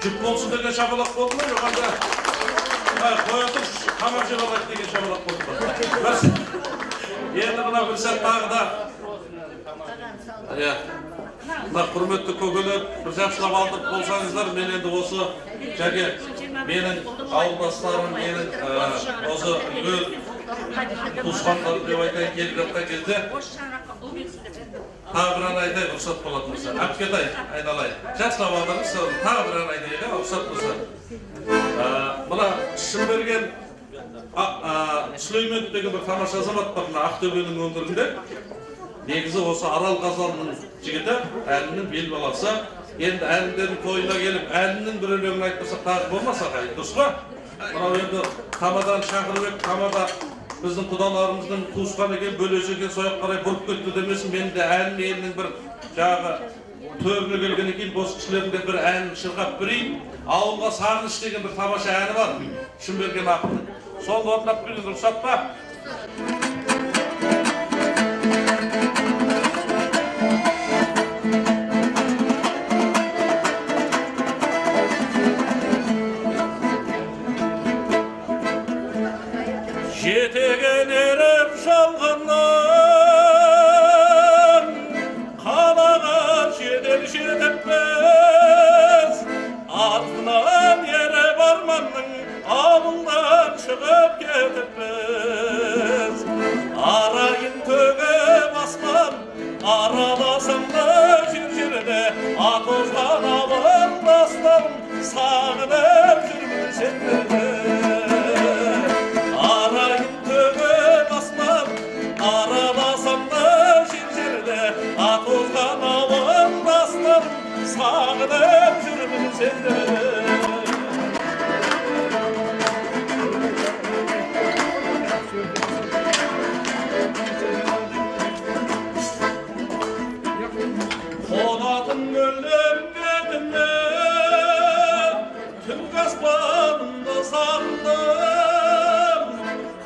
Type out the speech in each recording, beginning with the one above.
Cüp olsun degen şabalak oldu mu? Yok anda koyatır hamar şabalak degen şabalak oldu. Yerine buna bir set tağı da hürmetli kögülür, bir жақсылап aldıq bolsanızlar, men endi осы жәке менің ауылдастарым, менің осы үйгө туысқандарым деп айтайын келіп жатқан кезде тағы бір ән айтайын, рұқсат болатын болса. Алып кетайын, айналайын. Жақсылап алдыңыз, тағы бір ән айтайын, рұқсат болса. Мына Шымберген Сүлейменов деген бір тамаша азамат бар, мына Ақтөбенің өңірінде. Негізі осы Арал Қазанның жігіті, әнінің бел баласы. Енді әндердің тойына келіп, әнінің бір өлеңін айтпасақ тағы болмаса қай, дұрыс па? Мынау енді Тамадан шақырып ек, Тамада біздің құдаларымыздың туысқан екен, бөлесі екен, сояқ қарай бұрып кетті демесін, мен де әнін елінің бір жағы төріне келген екен, осы кісілердің бір әнін шырқап берейін. Ауылға сағыныш деген бір тамаша әні бар, Шымберген ақынның. Соны орындап берейін, рұқсат па? Жетеген еріп шалғаннан қалаға жедел жетіппіз, артынан еріп арманның ауылдан шығып кетіппіз. Арайын төгіп аспан араласам да жер-жерде, атозған ауылдастарым сағынып жүрмін сендерді. Атозған ауылдастарым сағынып жүрмін сендерді. Қонатын көлдің бетінде түнгі аспанымды сағындым,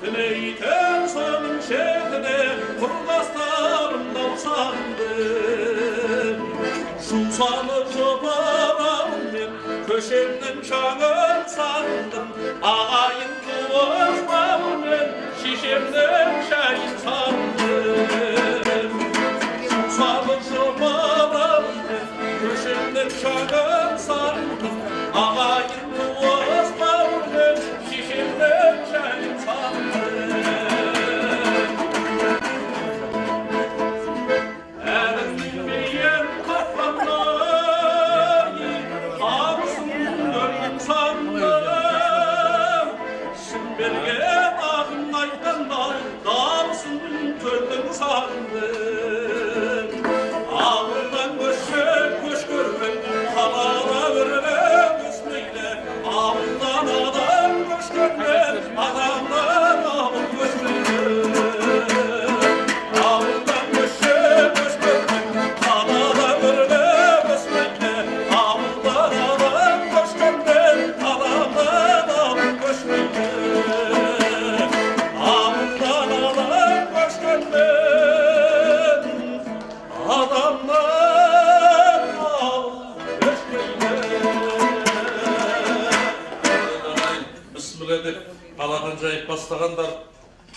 тілейтін соның шетіне құрдастарымды сағындым. Жусанып жұпараумен көшемнің шаңын сағындым, ағайын туысқанмен шешемнің шайын сағындым. Жусанып жұпараумен көшемнің шаңын сағындым, ағайын туысқанмен шешемнің шайын сағындым. Ağırdan köş görmek, kalara vermek üsmeyle. Ağırdan adam köş görmek, adamdan ağır köşmeyle. Ağırdan köş görmek, kalara vermek üsmeyle. Ağırdan adam köş görmek, adamdan ağır köşmeyle. Ağırdan adam köş görmek. баштагандар,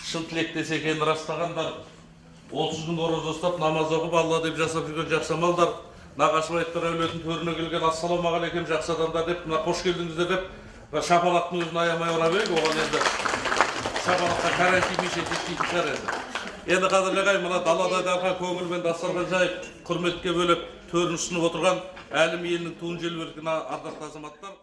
шын тилектес экенин ырастагандар, 30 күн ороз ұстап, намаз оқып, Алла деп жасап жүрген жақсы амалдар, Нағашыбаевтар әулетінің төріне келген ассалаумағалейкум жақсы адамдар деп, мына қош келдіңіздер деп, шапалақтың өзін аямай ұра берейік, оған енді шапалаққа карантин ететін шығар енді. Енді қадірлі ағайын, мына далада дархан көңілмен дастархан жайып, құрметке бөліп, төрін ұсынып отырған әлем елінің туын желбірген ардақты азаматтар.